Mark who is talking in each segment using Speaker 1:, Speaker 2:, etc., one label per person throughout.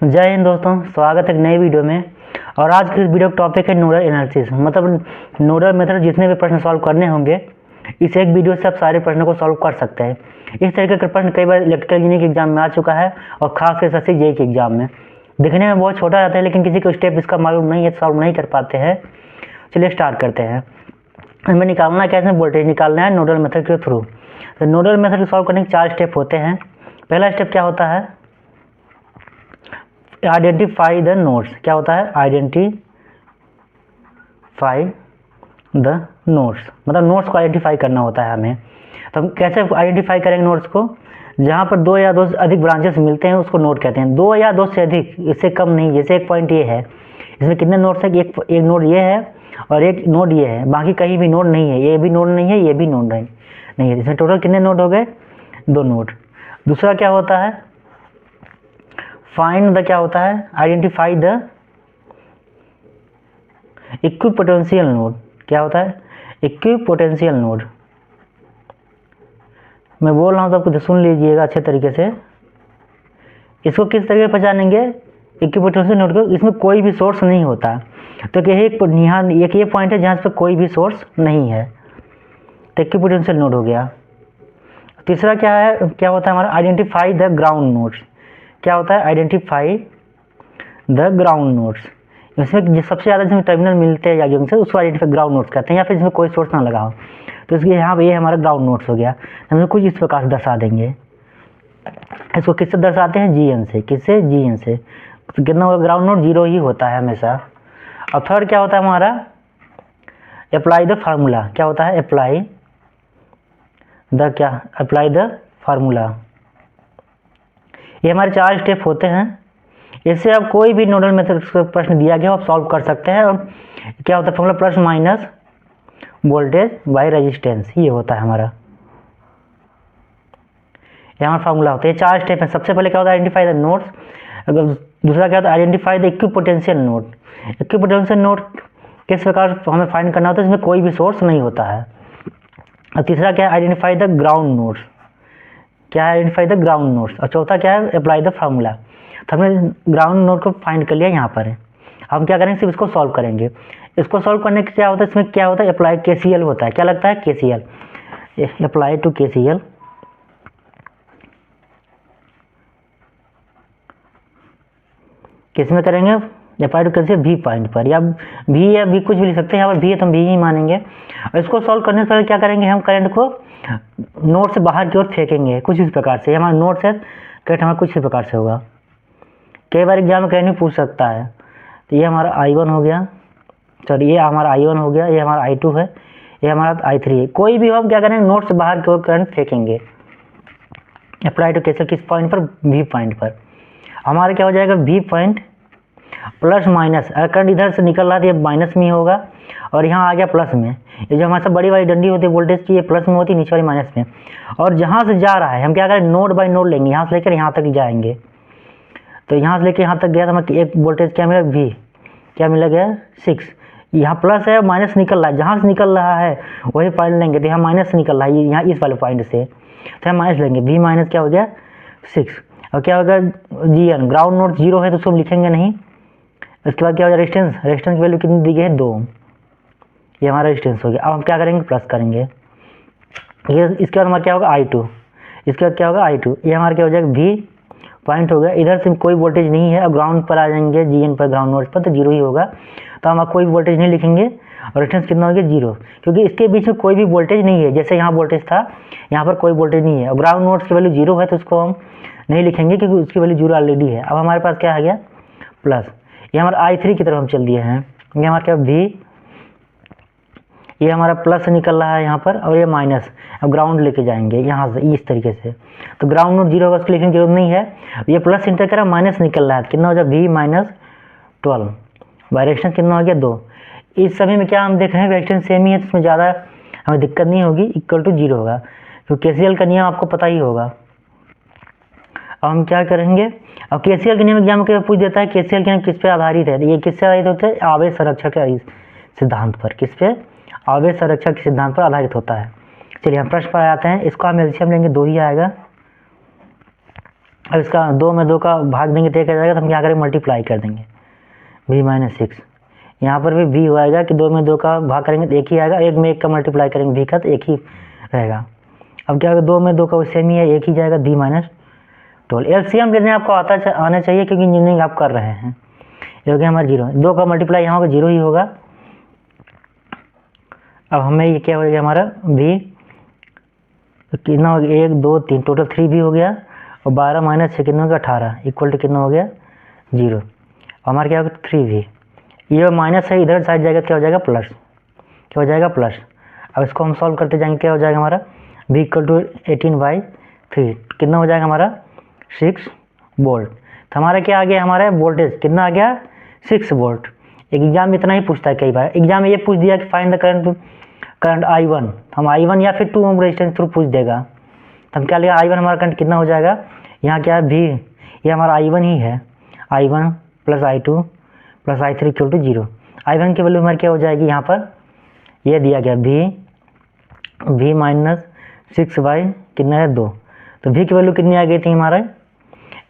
Speaker 1: जय हिंद दोस्तों, स्वागत है एक नई वीडियो में। और आज की वीडियो का टॉपिक है नोडल एनालिसिस। मतलब नोडल मेथड जितने भी प्रश्न सॉल्व करने होंगे इस एक वीडियो से आप सारे प्रश्नों को सॉल्व कर सकते हैं। इस तरीके का प्रश्न कई बार इलेक्ट्रिकल इंजीनियरिंग के एग्जाम में आ चुका है और खासकर SSC JEE के एग्जाम में दिखने में बहुत छोटा रहता है, लेकिन किसी को स्टेप इसका मालूम नहीं है, सॉल्व नहीं कर पाते हैं। चलिए स्टार्ट करते हैं। हमें निकालना कैसे, वोल्टेज निकालना है नोडल मेथड के थ्रू। तो नोडल मेथड को सॉल्व करने के 4 स्टेप होते हैं। पहला स्टेप क्या होता है, आइडेंटिफाई द नोड्स। क्या होता है, आइडेंटिफाई द नोड्स, मतलब नोड्स को आइडेंटिफाई करना होता है हमें। तो हम कैसे आइडेंटिफाई करेंगे नोड्स को, जहाँ पर 2 या 2 से अधिक ब्रांचेस मिलते हैं उसको नोड कहते हैं। 2 या 2 से अधिक, इससे कम नहीं। जैसे एक पॉइंट ये है, इसमें कितने नोड्स हैं, एक नोड ये है और एक नोड ये है, बाकी कहीं भी नोड नहीं है। ये भी नोड नहीं है, ये भी नोड नहीं है। इसमें टोटल कितने नोड हो गए, 2 नोड। दूसरा क्या होता है, फाइंड द, क्या होता है, आइडेंटिफाई द इक्विपोटेंशियल नोड। क्या होता है, इक्विपोटेंशियल नोड। मैं बोल रहा हूँ तो आपको सुन लीजिएगा अच्छे तरीके से। इसको किस तरीके से पहचानेंगे इक्विपोटेंशियल नोड को, इसमें कोई भी सोर्स नहीं होता। तो यहाँ एक ये पॉइंट है जहाँ पर कोई भी सोर्स नहीं है, तो इक्विपोटेंशियल नोड हो गया। तीसरा क्या है, क्या होता है हमारा, आइडेंटिफाई द ग्राउंड नोड्स। क्या होता है, आइडेंटिफाई द ग्राउंड नोड्स। इसमें सबसे ज़्यादा जिसमें टर्मिनल मिलते हैं या जंक्शन, उसको आइडेंटिफाई ग्राउंड नोड्स कहते हैं, या फिर इसमें कोई सोर्स ना लगा हो। तो इसलिए यहाँ पे ये हमारा ग्राउंड नोड्स हो गया। हम कुछ इस प्रकार से दर्शा देंगे। इसको किससे दर्शाते हैं, GN से। किससे, GN से। तो कितना होगा, ग्राउंड नोड 0 ही होता है हमेशा। और थर्ड क्या होता है हमारा, अप्लाई द फार्मूला। क्या होता है, अप्लाई द फार्मूला। ये हमारे 4 स्टेप होते हैं। इससे आप कोई भी नोडल मेथड का प्रश्न दिया गया आप सॉल्व कर सकते हैं। और क्या होता है formula, plus minus voltage by resistance, ये होता है हमारा। ये हमारा फार्मूला होता है। ये 4 स्टेप है। सबसे पहले क्या होता है, आइडेंटिफाई द नोड्स। दूसरा क्या होता है, identify the equipotential node. Equipotential node किस प्रकार हमें फाइंड करना होता है, इसमें कोई भी सोर्स नहीं होता है। और तीसरा क्या है, आइडेंटिफाई द ग्राउंड नोड्स। क्या है, आइडेंटिफाई द ग्राउंड नोड्स। और चौथा क्या है, अप्लाई द फार्मूला। तो हमने ग्राउंड नोड को फाइंड कर लिया यहाँ पर है। हम क्या करेंगे, सिर्फ इसको सॉल्व करेंगे। इसको सॉल्व करने के क्या होता है, इसमें क्या होता है, अप्लाई KCL होता है। क्या लगता है, KCL, अप्लाई टू KCL। किस में करेंगे, apply to KCL V point पर, या V कुछ भी लिख सकते हैं। यहाँ पर V है तो हम V ही मानेंगे। और इसको सॉल्व करने से पहले क्या करेंगे, हम करंट को नोड से बाहर की ओर फेंकेंगे कुछ इस प्रकार से। हमारा नोड से करंट हमारा कुछ इस प्रकार से होगा। कई बार एग्जाम में करंट भी पूछ सकता है। तो ये हमारा I1 हो गया, सॉरी ये हमारा I1 हो गया, ये हमारा I2 है, ये हमारा I3 है। कोई भी हो हम क्या करेंगे, नोड से बाहर की ओर करंट फेंकेंगे। अप्लाई टू KCL किस पॉइंट पर, V पॉइंट पर। हमारा क्या हो जाएगा, V पॉइंट प्लस माइनस। अगर करंट इधर से निकल रहा है तो ये माइनस में ही होगा, और यहाँ आ गया प्लस में। ये जो हमारे साथ बड़ी वाली डंडी होती है वोल्टेज की, ये प्लस में होती है, नीचे वाली माइनस में। और जहाँ से जा रहा है हम क्या करें, नोड बाय नोड लेंगे, यहाँ से लेकर यहाँ तक जाएंगे। तो यहाँ से लेकर यहाँ तक गया तो हमें एक वोल्टेज क्या मिला, V क्या मिला गया, 6। यहाँ प्लस है, माइनस निकल रहा है, जहाँ से निकल रहा है वही पॉइंट लेंगे। तो यहाँ माइनस से निकल रहा है, यहाँ इस वाले पॉइंट से, तो हम माइनस लेंगे। V माइनस क्या हो गया, 6। और क्या होगा, GN, ग्राउंड नोड 0 है तो उसको हम लिखेंगे नहीं। उसके बाद क्या हो गया, रेजिस्टेंस की वैल्यू कितनी दी गई है, 2। ये हमारा रेजिस्टेंस हो गया। अब हम क्या करेंगे, प्लस करेंगे। ये इसके बाद हमारा क्या होगा, I2। इसके बाद क्या होगा, I2। ये हमारा क्या हो जाएगा, V पॉइंट हो गया। इधर से कोई वोल्टेज नहीं है, अब ग्राउंड पर आ जाएंगे, GN पर, ग्राउंड नोड पर, तो 0 ही होगा। तो हम कोई वोल्टेज नहीं लिखेंगे। और रेजिस्टेंस कितना हो गया, 0, क्योंकि इसके बीच में कोई भी वोल्टेज नहीं है। जैसे यहाँ वोल्टेज था, यहाँ पर कोई वोल्टेज नहीं है। और ग्राउंड नोड की वैल्यू 0 है तो उसको हम नहीं लिखेंगे, क्योंकि उसकी वैल्यू 0 ऑलरेडी है। अब हमारे पास क्या आ गया, प्लस। ये हमारा I3 की तरफ हम चल दिए हैं। ये हमारा क्या, V, ये हमारा प्लस निकल रहा है यहाँ पर, और ये माइनस। अब ग्राउंड लेके जाएंगे यहाँ से इस तरीके से, तो ग्राउंड नोड 0 होगा, उसको लिखने की जरूरत नहीं है। ये प्लस इंटर करा, माइनस निकल रहा है, कितना हो जाए, V माइनस 12। बाय रेजिस्टेंस कितना हो गया, 2। इस समय में क्या हम देख रहे हैं, रेजिस्टेंस सेम ही है तो इसमें ज़्यादा हमें दिक्कत नहीं होगी, इक्वल टू 0 होगा, क्योंकि KCL का नियम आपको पता ही होगा। अब हम क्या करेंगे, अब KCL के नियम एग्जाम में पूछ देता है, KCL के नियम किस पे आधारित है। ये किससे आधारित होते हैं, आवेश संरक्षण के सिद्धांत पर। किस पे, आवेश संरक्षण के सिद्धांत पर आधारित होता है। चलिए हम प्रश्न पर आते हैं। इसको हम एलसीएम लेंगे, 2 ही आएगा। अब इसका 2 में 2 का भाग देंगे तो क्या जाएगा, तो हम क्या करेंगे, मल्टीप्लाई कर देंगे v माइनस 6। यहाँ पर भी v हो आएगा कि 2 में 2 का भाग करेंगे तो एक ही आएगा, 1 में 1 का मल्टीप्लाई करेंगे v का तो एक ही रहेगा। अब क्या होगा, 2 में 2 का सेम ही है, एक ही जाएगा v माइनस 12। एलसीएम लेने आपको आना चाहिए क्योंकि इंजीनियरिंग आप कर रहे हैं। ये हो गया हमारा 0, 2 का मल्टीप्लाई यहाँ होगा 0 ही होगा। अब हमें ये क्या हो गया, हमारा v कितना हो गया, 1 2 3 टोटल 3 भी हो गया, और 12 माइनस 6 कितना हो गया, 18 इक्वल टू कितना हो गया, 0। हमारा क्या होगा 3v, ये माइनस है इधर साइड जाएगा क्या हो जाएगा, प्लस, क्या हो जाएगा प्लस। अब इसको हम सॉल्व करते जाएंगे, क्या हो जाएगा हमारा v इक्वल टू 18/3 कितना हो जाएगा हमारा 6 वोल्ट। तो हमारा क्या आ गया, हमारा वोल्टेज कितना आ गया 6 वोल्ट। एग्जाम में इतना ही पूछता है, कई बार एग्जाम में ये पूछ दिया कि फाइंड द करंट I1, हम I1 या फिर 2 ओम रेजिस्टेंस थ्रू पूछ देगा, तो हम क्या लिया I1 हमारा करंट कितना हो जाएगा, यहाँ क्या है v, ये हमारा I1 ही है, I1 plus I2 plus I3 equal to 0। I1 की वैल्यू हमारी क्या हो जाएगी, यहाँ पर ये दिया गया v माइनस 6 बाई कितना है 2, तो v की वैल्यू कितनी आ गई थी हमारा।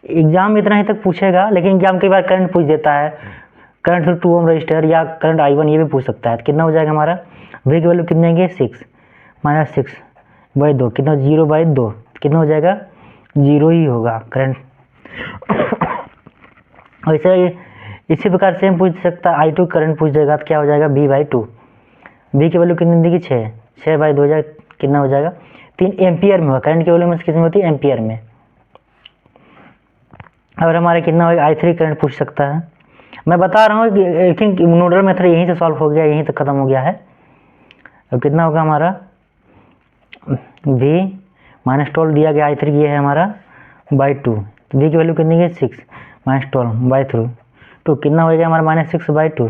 Speaker 1: एग्जाम में इतना ही तक पूछेगा, लेकिन एग्जाम कई बार करंट पूछ देता है, करंट थ्रू 2 ओम रजिस्टर या करंट I1 ये भी पूछ सकता है। तो कितना हो जाएगा हमारा v की वैल्यू कितनी आएगी 6 माइनस 6/2 कितना 0/2 कितना हो जाएगा 0 ही होगा करंट। वैसे इसी प्रकार सेम पूछ सकता है, I2 करंट पूछ देगा तो क्या हो जाएगा v/2, v की वैल्यू कितनी देगी 6/2 हो जाएगा, कितना हो जाएगा 3 एम्पियर में होगा, करंट की वैल्यू में किस में होती है, एम्पियर में। और हमारा कितना होगा I3 करंट पूछ सकता है। मैं बता रहा हूँ कि आई थिंक नोडल मेथड यहीं से सॉल्व हो गया, यहीं तक खत्म हो गया है। अब कितना होगा हमारा v माइनस 12 दिया गया, I3 ये है हमारा /2, तो v की वैल्यू कितनी है 6 माइनस 12/2 कितना हो गया हमारा -6/2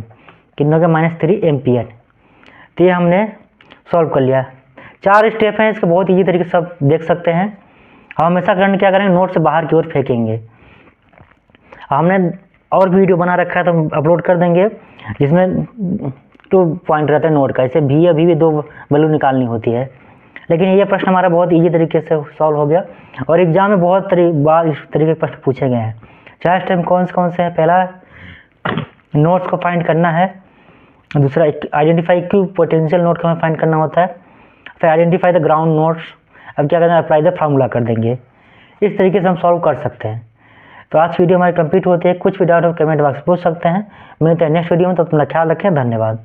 Speaker 1: कितना हो गया -3 एम्पियर। तो ये हमने सॉल्व कर लिया। 4 स्टेप हैं इसके, बहुत ईजी तरीके से सब देख सकते हैं। हम हमेशा करंट क्या करेंगे, नोट से बाहर की ओर फेंकेंगे। हमने और वीडियो बना रखा है तो हम अपलोड कर देंगे, जिसमें 2 पॉइंट रहता है नोट का, इसे भी या भी 2 वैल्यू निकालनी होती है। लेकिन ये प्रश्न हमारा बहुत ईजी तरीके से सॉल्व हो गया, और एग्जाम में बहुत बार इस तरीके के प्रश्न पूछे गए हैं। 4 स्टेप कौन से हैं, पहला नोट्स को फाइंड करना है, दूसरा आइडेंटिफाई क्यू पोटेंशियल नोट को हमें फाइंड करना होता है, फिर आइडेंटिफाई द ग्राउंड नोट्स। अब क्या करना है, अप्लाई द फार्मूला कर देंगे। इस तरीके से हम सॉल्व कर सकते हैं। तो आज वीडियो हमारी कंप्लीट होती है। कुछ भी डाउट हो कमेंट बॉक्स में पूछ सकते हैं। मिलते हैं नेक्स्ट वीडियो में, तो अपना ख्याल रखें, धन्यवाद।